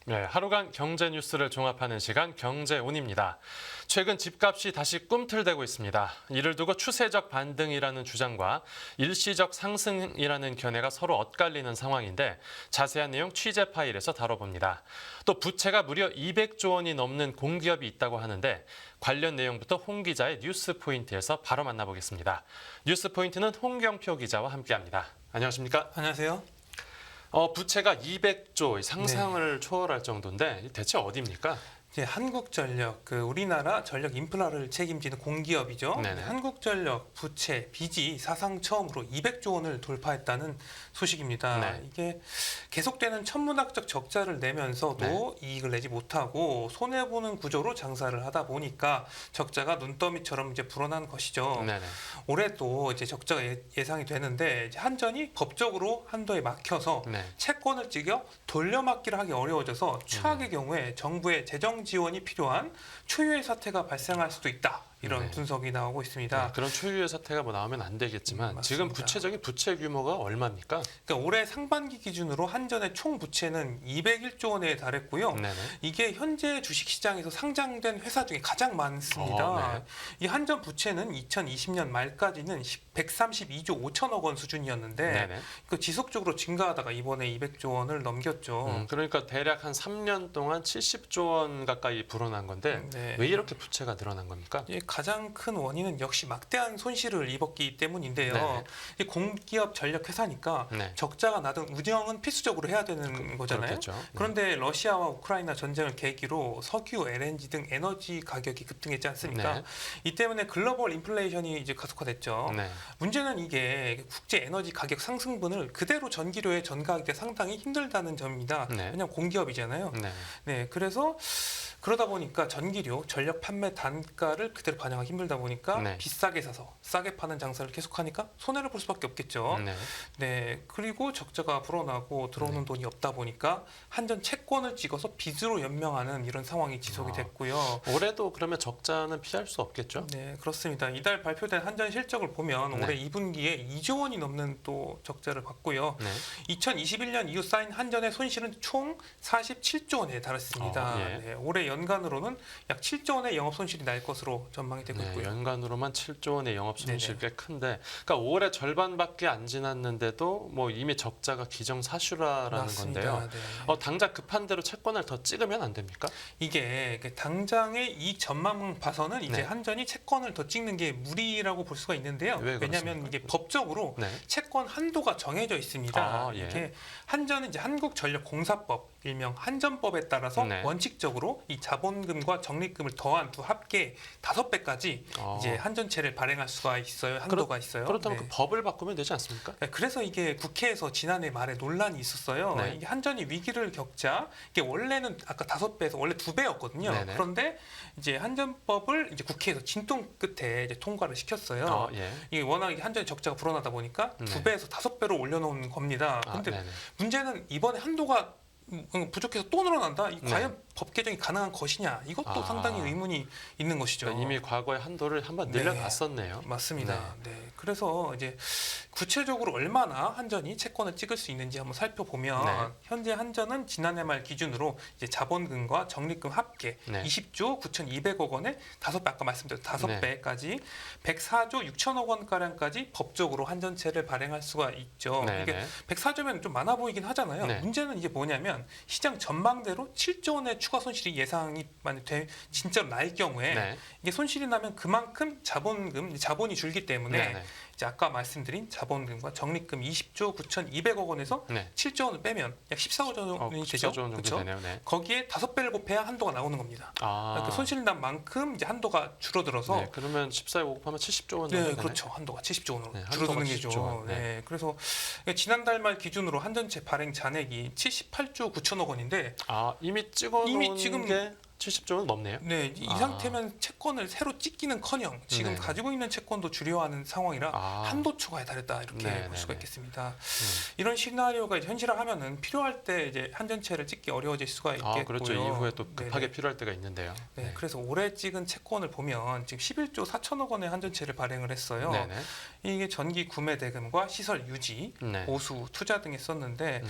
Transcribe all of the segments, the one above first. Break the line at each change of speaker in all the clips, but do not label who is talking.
네, 하루간 경제 뉴스를 종합하는 시간 경제온입니다. 최근 집값이 다시 꿈틀대고 있습니다. 이를 두고 추세적 반등이라는 주장과 일시적 상승이라는 견해가 서로 엇갈리는 상황인데 자세한 내용 취재 파일에서 다뤄봅니다. 또 부채가 무려 200조 원이 넘는 공기업이 있다고 하는데 관련 내용부터 홍 기자의 뉴스 포인트에서 바로 만나보겠습니다. 뉴스 포인트는 홍경표 기자와 함께합니다. 안녕하십니까?
안녕하세요.
부채가 200조 상상을 초월할 정도인데 대체 어디입니까?
이제 한국전력, 우리나라 전력 인프라를 책임지는 공기업이죠.
네네.
한국전력 부채 빚이 사상 처음으로 200조 원을 돌파했다는 소식입니다.
네.
이게 계속되는 천문학적 적자를 내면서도 이익을 내지 못하고 손해 보는 구조로 장사를 하다 보니까 적자가 눈더미처럼 이제 불어난 것이죠.
네네.
올해도 이제 적자가 예상이 되는데 이제 한전이 법적으로 한도에 막혀서
네.
채권을 찍어 돌려막기를 하기 어려워져서 최악의 경우에 정부의 재정 지원이 필요한 초유의 사태가 발생할 수도 있다. 이런
네.
분석이 나오고 있습니다.
네, 그런 초유의 사태가 나오면 안 되겠지만
맞습니다.
지금 구체적인 부채 규모가 얼마입니까?
그러니까 올해 상반기 기준으로 한전의 총 부채는 201조 원에 달했고요.
네네.
이게 현재 주식시장에서 상장된 회사 중에 가장 많습니다.
네.
이 한전 부채는 2020년 말까지는 132조 5천억 원 수준이었는데
네네.
그 지속적으로 증가하다가 이번에 200조 원을 넘겼죠.
그러니까 대략 한 3년 동안 70조 원 가까이 불어난 건데
네.
왜 이렇게 부채가 늘어난 겁니까?
가장 큰 원인은 역시 막대한 손실을 입었기 때문인데요.
네네.
이 공기업 전력 회사니까
네.
적자가 나든 운영은 필수적으로 해야 되는 거잖아요.
그렇겠죠. 네.
그런데 러시아와 우크라이나 전쟁을 계기로 석유, LNG 등 에너지 가격이 급등했지 않습니까?
네.
이 때문에 글로벌 인플레이션이 이제 가속화됐죠.
네.
문제는 이게 국제 에너지 가격 상승분을 그대로 전기료에 전가하기 때 상당히 힘들다는 점입니다.
네.
왜냐하면 공기업이잖아요.
네.
네, 그래서 그러다 보니까 전기료, 전력 판매 단가를 그대로 반영하기 힘들다 보니까
네.
비싸게 사서 싸게 파는 장사를 계속하니까 손해를 볼 수밖에 없겠죠.
네.
네, 그리고 적자가 불어나고 들어오는
네.
돈이 없다 보니까 한전 채권을 찍어서 빚으로 연명하는 이런 상황이 지속이 됐고요.
올해도 그러면 적자는 피할 수 없겠죠?
네, 그렇습니다. 이달 발표된 한전 실적을 보면
네.
올해 2분기에 2조 원이 넘는 또 적자를 봤고요.
네.
2021년 이후 쌓인 한전의 손실은 총 47조 원에 달했습니다.
예.
네, 올해 연간으로는 약 7조 원의 영업 손실이 날 것으로 전망이 되고
네,
있고요.
연간으로만 7조 원의 영업 손실
네네.
꽤 큰데, 그러니까 올해 절반밖에 안 지났는데도 이미 적자가 기정사실화라는
맞습니다.
건데요.
네.
당장 급한 대로 채권을 더 찍으면 안 됩니까?
이게 당장의 이익 전망 봐서는 이제
네.
한전이 채권을 더 찍는 게 무리라고 볼 수가 있는데요.
왜
왜냐하면
그렇습니까?
이게 법적으로
네.
채권 한도가 정해져 있습니다.
아, 예.
이게 한전은 이제 한국전력공사법 일명 한전법에 따라서
네.
원칙적으로 이 자본금과 적립금을 더한 두 합계 5배까지 이제 한전채를 발행할 수가 있어요. 한도가 있어요.
그렇다면
네.
그 법을 바꾸면 되지 않습니까?
네, 그래서 이게 국회에서 지난해 말에 논란이 있었어요.
네.
이게 한전이 위기를 겪자 이게 원래는 아까 5배에서 원래 2배였거든요.
네네.
그런데 이제 한전법을 이제 국회에서 진통 끝에 이제 통과를 시켰어요.
예.
이게 워낙 한전의 적자가 불어나다 보니까
네.
2배에서 5배로 올려놓은 겁니다. 근데
네네.
문제는 이번에 한도가 부족해서 또 늘어난다.
네.
과연 법 개정이 가능한 것이냐? 이것도 상당히 의문이 있는 것이죠.
그러니까 이미 과거의 한도를 한번
네.
늘려놨었네요.
맞습니다. 네. 그래서 이제 구체적으로 얼마나 한전이 채권을 찍을 수 있는지 한번 살펴보면
네.
현재 한전은 지난해 말 기준으로 이제 자본금과 적립금 합계
네.
20조 9,200억 원에 5배 아까 말씀드린 5배까지 104조 6천억 원 가량까지 법적으로 한전채를 발행할 수가 있죠.
네,
이게
네.
104조면 좀 많아 보이긴 하잖아요.
네.
문제는 이게 뭐냐면 시장 전망대로 7조 원의 추가 손실이 예상이 만약 진짜로 날 경우에
네.
이게 손실이 나면 그만큼 자본이 줄기 때문에
네. 네.
이제 아까 말씀드린 자본금과 적립금 20조 9,200억 원에서
네.
7조 원을 빼면 약 14조 원이 되죠.
14조 원 정도
그렇죠?
되네요. 네.
거기에 5배를 곱해야 한도가 나오는 겁니다. 그러니까 손실 난 만큼 이제 한도가 줄어들어서
네, 그러면 14에 곱하면 70조 원 정도
네,
되네.
그렇죠. 한도가 70조 원으로
네,
줄어드는
한도가
게죠.
70조 원. 네.
네. 그래서 지난달 말 기준으로 한전채 발행 잔액이 78조 9천억 원인데
이미 찍어놓은
이미 지금
게 70조 원 넘네요.
네, 이 상태면 채권을 새로 찍기는커녕 지금
네.
가지고 있는 채권도 줄여야 하는 상황이라
아.
한도 초과에 달했다 이렇게
네,
볼 수가
네, 네.
있겠습니다. 이런 시나리오가 이제 현실화하면은 필요할 때 이제 한전채를 찍기 어려워질 수가 있겠고요.
그렇죠. 이후에 또 급하게
네네.
필요할 때가 있는데요.
네, 그래서 올해 찍은 채권을 보면 지금 11조 4천억 원의 한전채를 발행을 했어요.
네네.
이게 전기 구매 대금과 시설 유지,
네.
보수, 투자 등에 썼는데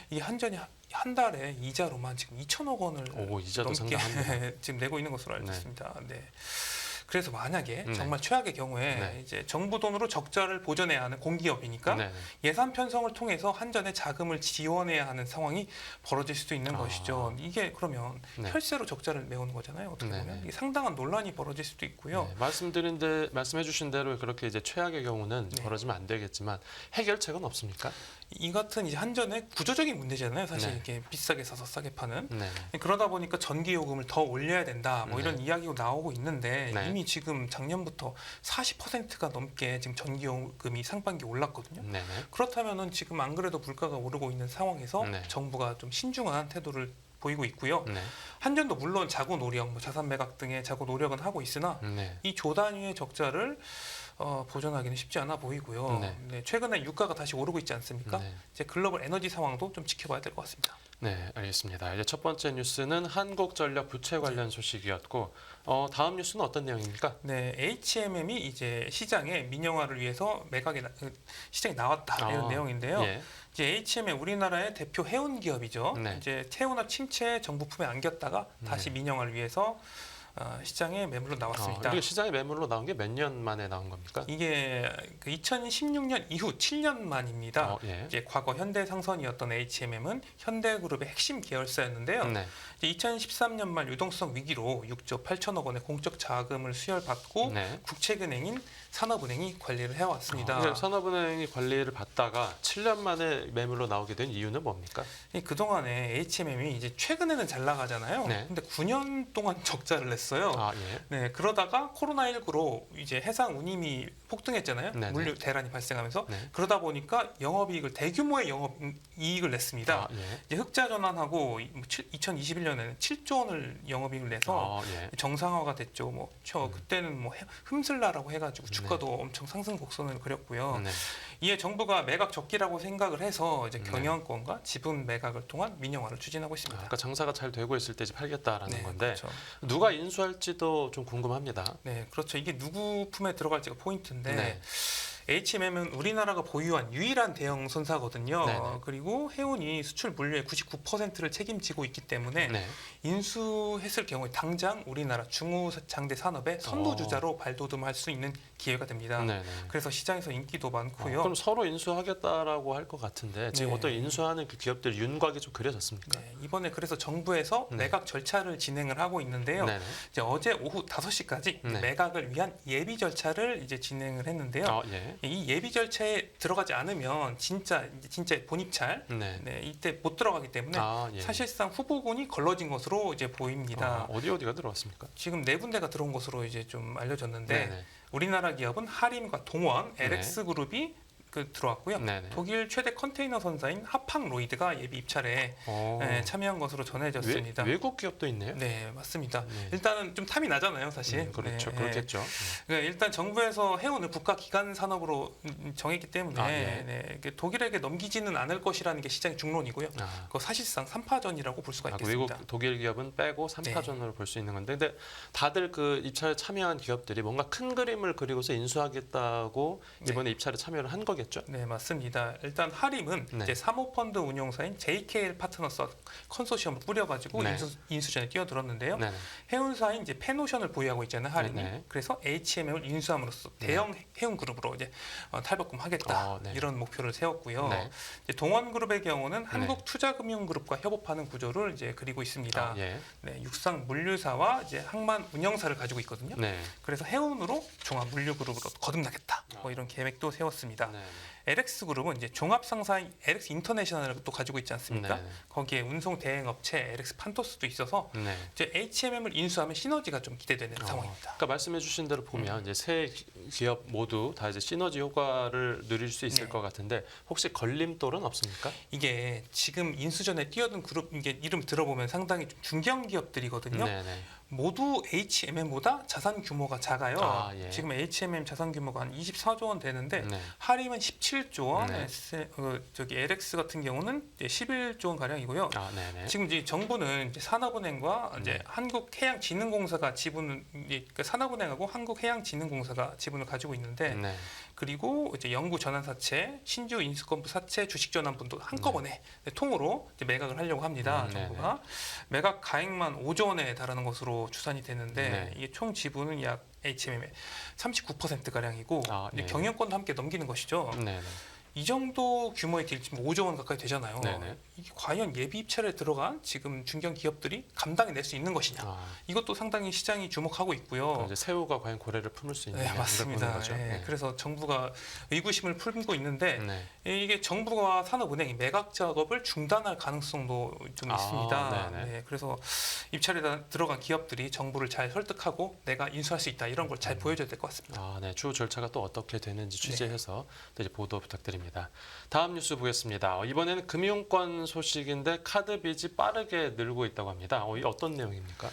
이 한전이 한 달에 이자로만 지금 2천억 원을
오, 이자도
넘게
상당합니다.
지금 내고 있는 것으로 알고
네.
있습니다. 네. 그래서 만약에
네.
정말 최악의 경우에
네.
이제 정부 돈으로 적자를 보전해야 하는 공기업이니까
네.
예산 편성을 통해서 한전에 자금을 지원해야 하는 상황이 벌어질 수도 있는
아.
것이죠. 이게 그러면
네.
혈세로 적자를 메우는 거잖아요. 어떻게
네,
보면
네.
이게 상당한 논란이 벌어질 수도 있고요.
네, 말씀해주신 대로 그렇게 이제 최악의 경우는
네.
벌어지면 안 되겠지만 해결책은 없습니까?
이 같은 이제 한전의 구조적인 문제잖아요. 사실
네.
이렇게 비싸게 사서 싸게 파는.
네.
그러다 보니까 전기 요금을 더 올려야 된다. 뭐 이런
네.
이야기가 나오고 있는데
네.
이미 지금 작년부터 40%가 넘게 지금 전기 요금이 상반기 올랐거든요.
네.
그렇다면은 지금 안 그래도 물가가 오르고 있는 상황에서
네.
정부가 좀 신중한 태도를 보이고 있고요.
네.
한전도 물론 자구 노력, 뭐 자산 매각 등의 자구 노력은 하고 있으나
네.
이 조 단위의 적자를 보존하기는 쉽지 않아 보이고요.
네.
네, 최근에 유가가 다시 오르고 있지 않습니까?
네.
이제 글로벌 에너지 상황도 좀 지켜봐야 될 것 같습니다.
네, 알겠습니다. 이제 첫 번째 뉴스는 한국전력 부채 관련 소식이었고 다음 뉴스는 어떤 내용입니까?
네, HMM이 이제 시장에 민영화를 위해서 시장에 나왔다 이런 내용인데요.
예.
이제 HMM 우리나라의 대표 해운 기업이죠.
네.
이제 태우나 침체 정부 품에 안겼다가 다시 민영화를 위해서 시장에 매물로 나왔습니다.
이게 시장에 매물로 나온 게 몇 년 만에 나온 겁니까?
이게 그 2016년 이후 7년 만입니다.
예.
이제 과거 현대상선이었던 HMM은 현대그룹의 핵심 계열사였는데요.
네.
이제 2013년 말 유동성 위기로 6조 8천억 원의 공적 자금을 수혈받고
네.
국책은행인 산업은행이 관리를 해왔습니다.
산업은행이 관리를 받다가 7년 만에 매물로 나오게 된 이유는 뭡니까?
그동안에 HMM이 이제 최근에는 잘 나가잖아요.
네.
근데 9년 동안 적자를 냈어요.
예.
네, 그러다가 코로나19로 이제 해상 운임이 폭등했잖아요.
네네.
물류 대란이 발생하면서
네.
그러다 보니까 영업이익을 대규모의 영업이익을 냈습니다.
예.
이제 흑자 전환하고 2021년에는 7조 원을 영업이익을 내서
예.
정상화가 됐죠. 그때는 뭐 흠슬라라고 해가지고 주가도 엄청 상승 곡선을 그렸고요.
네.
이에 정부가 매각 적기라고 생각을 해서 이제
네.
경영권과 지분 매각을 통한 민영화를 추진하고 있습니다.
아까 장사가 잘 되고 있을 때 이제 팔겠다라는
네,
건데
그렇죠.
누가 인수할지도 좀 궁금합니다.
네, 그렇죠. 이게 누구 품에 들어갈지가 포인트인데
네.
HMM은 우리나라가 보유한 유일한 대형 선사거든요.
네네.
그리고 해운이 수출 물류의 99%를 책임지고 있기 때문에
네.
인수했을 경우에 당장 우리나라 중후장대 산업의 선두주자로 발돋움할 수 있는 기회가 됩니다.
네네.
그래서 시장에서 인기도 많고요.
그럼 서로 인수하겠다라고 할 것 같은데 지금
네.
어떤 인수하는 그 기업들 윤곽이 좀 그려졌습니까?
네, 이번에 그래서 정부에서
네.
매각 절차를 진행을 하고 있는데요.
네네.
이제 어제 오후 5시까지
네.
매각을 위한 예비 절차를 이제 진행을 했는데요.
예.
이 예비 절차에 들어가지 않으면 진짜 본입찰
네.
네, 이때 못 들어가기 때문에
예.
사실상 후보군이 걸러진 것으로 이제 보입니다.
어디가 들어왔습니까?
지금 네 군데가 들어온 것으로 이제 좀 알려졌는데
네네.
우리나라 기업은 하림과 동원,
네.
LX 그룹이 들어왔고요.
네네.
독일 최대 컨테이너 선사인 하팡 로이드가 예비 입찰에 참여한 것으로 전해졌습니다.
외국 기업도 있네요.
네, 맞습니다.
네.
일단은 좀 탐이 나잖아요, 사실.
그렇죠.
네,
그렇겠죠.
그러니까 일단 정부에서 해운을 국가 기관 산업으로 정했기 때문에
예.
네, 이게 독일에게 넘기지는 않을 것이라는 게 시장의 중론이고요. 그거 사실상 3파전이라고 볼 수가 있겠습니다.
외국 독일 기업은 빼고 3파전으로 볼 수 있는 건데, 근데 다들 그 입찰에 참여한 기업들이 뭔가 큰 그림을 그리고서 인수하겠다고 이번에 입찰에 참여를 한 거겠죠?
네, 맞습니다. 일단 하림은
네.
이제 사모펀드 운용사인 JKL 파트너스 컨소시엄을 꾸려가지고
네.
인수전에 뛰어들었는데요.
네네.
해운사인 이제 페노션을 보유하고 있잖아요, 하림이.
네네.
그래서 HMM을 인수함으로써 대형 해운 그룹으로 이제 탈바꿈하겠다
네.
이런 목표를 세웠고요.
네.
이제 동원그룹의 경우는 한국투자금융그룹과 협업하는 구조를 이제 그리고 있습니다.
예.
네, 육상 물류사와 이제 항만 운영사를 가지고 있거든요.
네.
그래서 해운으로 종합 물류그룹으로 거듭나겠다. 뭐 이런 계획도 세웠습니다.
네.
LX 그룹은 이제 종합 상사인 LX 인터내셔널을 또 가지고 있지 않습니까?
네.
거기에 운송 대행 업체 LX 판토스도 있어서
네.
이제 HMM을 인수하면 시너지가 좀 기대되는 상황입니다.
아까 말씀해주신 대로 보면 이제 세 기업 모두 다 이제 시너지 효과를 누릴 수 있을
네.
것 같은데 혹시 걸림돌은 없습니까?
이게 지금 인수전에 뛰어든 그룹 이게 이름 들어보면 상당히 좀 중견 기업들이거든요.
네네.
모두 HMM보다 자산 규모가 작아요.
예.
지금 HMM 자산 규모가 한 24조 원 되는데
네.
하림은 17조 17조 원,
네.
LX 같은 경우는 이제 11조 원 가량이고요.
아, 네네.
지금 이제 정부는 이제 산업은행과 이제
네.
한국해양진흥공사가 지분을 그러니까 산업은행하고 한국해양진흥공사가 지분을 가지고 있는데
네.
그리고 이제 영구 전환사채, 신주 인수권부 사채, 주식전환분도 한꺼번에 통으로 이제 매각을 하려고 합니다. 정부가 매각 가액만 5조 원에 달하는 것으로 추산이 되는데
네.
이게 총 지분은 약 HMM의 39% 가량이고
아,
이제
네.
경영권도 함께 넘기는 것이죠.
네네.
이 정도 규모의 딜 지금 5조 원 가까이 되잖아요.
네네.
이게 과연 예비 입찰에 들어간 지금 중견 기업들이 감당해낼 수 있는 것이냐?
아,
이것도 상당히 시장이 주목하고
그럼
있고요.
이제 새우가 과연 고래를 품을 수 있느냐
네, 맞습니다.
이걸 보는 거죠.
예,
네.
그래서 정부가 의구심을 풀고 있는데
네.
이게 정부와 산업은행이 매각 작업을 중단할 가능성도 좀
아,
있습니다.
네네.
네, 그래서 입찰에 들어간 기업들이 정부를 잘 설득하고 내가 인수할 수 있다 이런 걸 잘 보여줘야 될 것 같습니다.
아, 네. 추후 절차가 또 어떻게 되는지
네.
취재해서 또 이제 보도 부탁드립니다. 다음 뉴스 보겠습니다. 이번에는 금융권 소식인데 카드 빚이 빠르게 늘고 있다고 합니다. 이 어떤 내용입니까?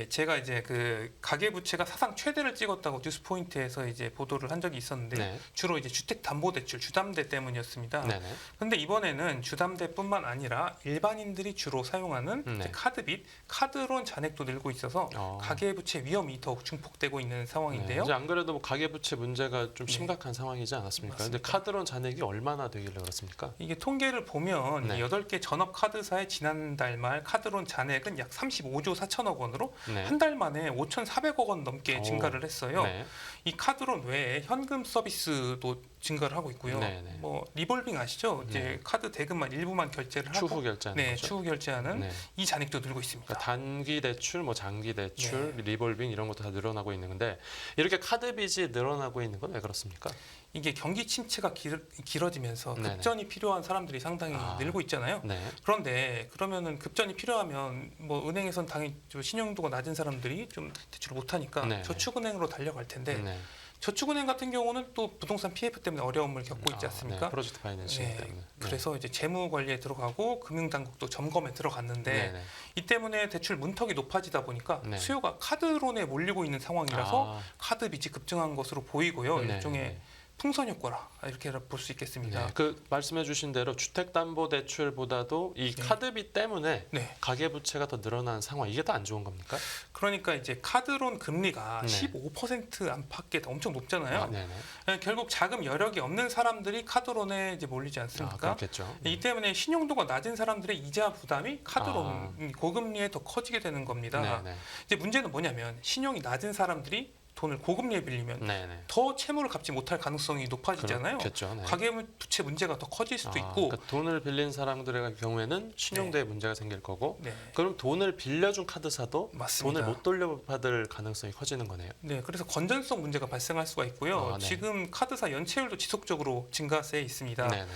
제가 이제 그 가계 부채가 사상 최대를 찍었다고 뉴스포인트에서 이제 보도를 한 적이 있었는데
네.
주로 이제 주택담보대출 주담대 때문이었습니다.
네네.
근데 이번에는 주담대뿐만 아니라 일반인들이 주로 사용하는
네.
이제 카드빚, 카드론 잔액도 늘고 있어서 가계부채 위험이 더욱 증폭되고 있는 상황인데요.
네. 이제 안 그래도 뭐 가계부채 문제가 좀
네.
심각한 상황이지 않았습니까? 근데
맞습니다.
카드론 잔액이 얼마나 되길래 그렇습니까?
이게 통계를 보면
네.
8개 전업 카드사의 지난달 말 카드론 잔액은 약 35조 4천억 원으로
네.
한 달 만에 5,400억 원 넘게
오.
증가를 했어요.
네.
이 카드론 외에 현금 서비스도 증가를 하고 있고요.
네네.
뭐 리볼빙 아시죠?
네.
이제 카드 대금만 일부만 결제를 하고
추후 결제하는
네,
거죠.
추후 결제하는
네.
이 잔액도 늘고 있습니다.
그러니까 단기 대출, 뭐 장기 대출,
네.
리볼빙 이런 것도 다 늘어나고 있는 건데 이렇게 카드 빚이 늘어나고 있는 건 왜 그렇습니까?
이게 경기 침체가 길어지면서
네네.
급전이 필요한 사람들이 상당히
아.
늘고 있잖아요.
네.
그런데 그러면은 급전이 필요하면 뭐 은행에선 당연히 좀 신용도가 낮은 사람들이 좀 대출을 못 하니까
네.
저축은행으로 달려갈 텐데
네.
저축은행 같은 경우는 또 부동산 PF 때문에 어려움을 겪고 있지 않습니까?
네. 프로젝트 파이낸싱
네.
때문에.
그래서 이제 재무 관리에 들어가고 금융 당국도 점검에 들어갔는데
네. 네.
이 때문에 대출 문턱이 높아지다 보니까
네.
수요가 카드론에 몰리고 있는 상황이라서 카드 빚이 급증한 것으로 보이고요.
네.
일종의
네.
풍선 효과라 이렇게 볼 수 있겠습니다.
네. 그 말씀해주신 대로 주택담보대출보다도 이
네.
카드빚 때문에
네.
가계부채가 더 늘어난 상황 이게 더 안 좋은 겁니까?
그러니까 이제 카드론 금리가
네.
15% 안팎에 엄청 높잖아요.
아, 네네.
결국 자금 여력이 없는 사람들이 카드론에 이제 몰리지 않습니까?
그렇겠죠.
이 때문에 신용도가 낮은 사람들의 이자 부담이 카드론 고금리에 더 커지게 되는 겁니다.
네네.
이제 문제는 뭐냐면 신용이 낮은 사람들이 돈을 고금리에 빌리면
네네.
더 채무를 갚지 못할 가능성이 높아지잖아요.
그렇겠죠. 네.
가계부채 문제가 더 커질 수도 있고.
그러니까 돈을 빌린 사람들의 경우에는 신용도에 문제가 생길 거고
네,
그럼 돈을 빌려준 카드사도
맞습니다.
돈을 못 돌려받을 가능성이 커지는 거네요.
네, 그래서 건전성 문제가 발생할 수가 있고요.
네.
지금 카드사 연체율도 지속적으로 증가세 있습니다.
네네.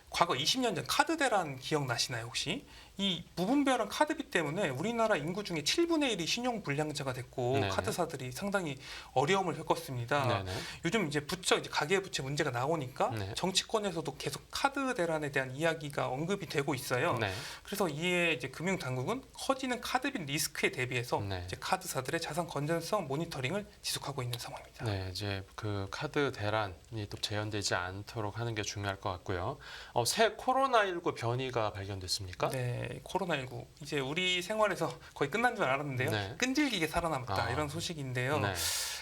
과거 20년 전 카드 대란 기억나시나요 혹시? 이 무분별한 카드비 때문에 우리나라 인구 중에 7분의 1이 신용 불량자가 됐고
네네.
카드사들이 상당히 어려움을 겪었습니다.
네네.
요즘 이제 가계부채 문제가 나오니까
네.
정치권에서도 계속 카드 대란에 대한 이야기가 언급이 되고 있어요.
네.
그래서 이에 이제 금융 당국은 커지는 카드빚 리스크에 대비해서
네.
이제 카드사들의 자산 건전성 모니터링을 지속하고 있는 상황입니다.
네, 이제 그 카드 대란이 또 재현되지 않도록 하는 게 중요할 것 같고요. 새 코로나19 변이가 발견됐습니까?
네, 코로나19 이제 우리 생활에서 거의 끝난 줄 알았는데요.
네.
끈질기게 살아남았다 이런 소식인데요.
네.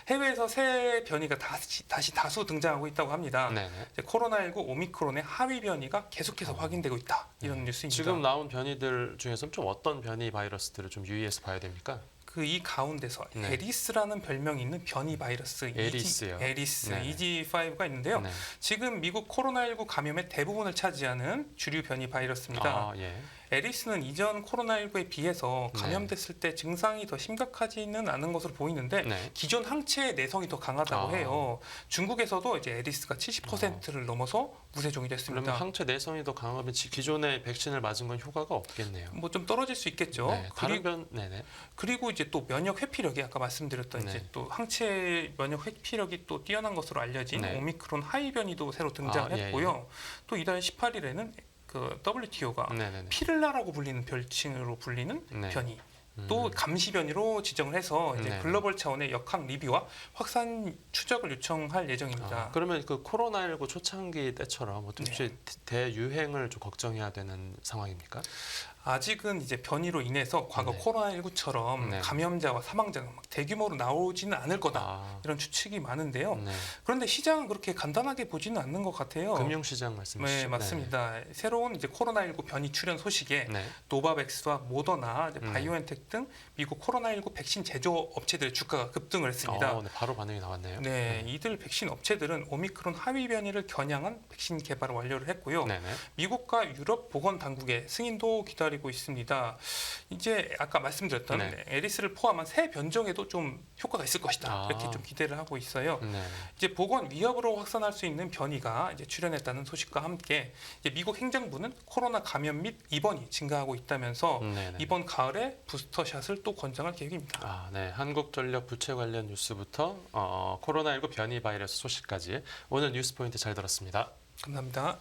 해외에서 새 변이가 다시 다수 등장하고 있다고 합니다.
네네.
이제 코로나19 오미크론의 하위 변이가 계속해서 확인되고 있다 이런 뉴스입니다.
지금 나온 변이들 중에서 좀 어떤 변이 바이러스들을 좀 유의해서 봐야 됩니까?
그 이 가운데서
네.
에리스라는 별명이 있는 변이 바이러스
에리스요?
에리스
네네.
EG5가 있는데요.
네.
지금 미국 코로나19 감염의 대부분을 차지하는 주류 변이 바이러스입니다.
아, 예.
에리스는 이전 코로나19에 비해서
네.
감염됐을 때 증상이 더 심각하지는 않은 것으로 보이는데
네.
기존 항체의 내성이 더 강하다고 해요. 중국에서도 이제 에리스가 70%를 넘어서 무세종이 됐습니다.
그러면 항체 내성이 더 강하면 기존의 백신을 맞은 건 효과가 없겠네요.
뭐 좀 떨어질 수 있겠죠.
네. 다른 네네.
그리고 이제 또 면역 회피력이 아까 말씀드렸던
네.
이제 또 항체 면역 회피력이 또 뛰어난 것으로 알려진
네.
오미크론 하이 변이도 새로 등장을
예,
했고요. 또 이달 18일에는 그 WTO가
네네네.
피를라라고 불리는 별칭으로 불리는
네.
변이 또 감시 변이로 지정을 해서 이제
네.
글로벌 차원의 역학 리뷰와 확산 추적을 요청할 예정입니다.
그러면 그 코로나19 초창기 때처럼
네.
혹시 대유행을 좀 걱정해야 되는 상황입니까?
아직은 이제 변이로 인해서 과거
네.
코로나19처럼
네.
감염자와 사망자가 막 대규모로 나오지는 않을 거다.
아,
이런 추측이 많은데요.
네.
그런데 시장은 그렇게 간단하게 보지는 않는 것 같아요.
금융시장 말씀이시죠?
네, 맞습니다. 새로운 이제 코로나19 변이 출현 소식에
네.
노바백스와 모더나, 이제
네.
바이오엔텍 등 미국 코로나19 백신 제조 업체들의 주가가 급등을 했습니다.
네, 바로 반응이 나왔네요.
네, 이들 백신 업체들은 오미크론 하위 변이를 겨냥한 백신 개발을 완료를 했고요.
네네.
미국과 유럽 보건 당국의 승인도 기다리고 있습니다. 이제 아까 말씀드렸던
네.
에리스를 포함한 새 변종에도 좀 효과가 있을 것이다.
아.
이렇게 좀 기대를 하고 있어요.
네.
이제 보건 위협으로 확산할 수 있는 변이가 이제 출현했다는 소식과 함께 이제 미국 행정부는 코로나 감염 및 입원이 증가하고 있다면서
네네.
이번 가을에 부스터샷을 또 권장할 계획입니다.
네. 한국전력 부채 관련 뉴스부터 코로나19 변이 바이러스 소식까지 오늘 뉴스 포인트 잘 들었습니다.
감사합니다.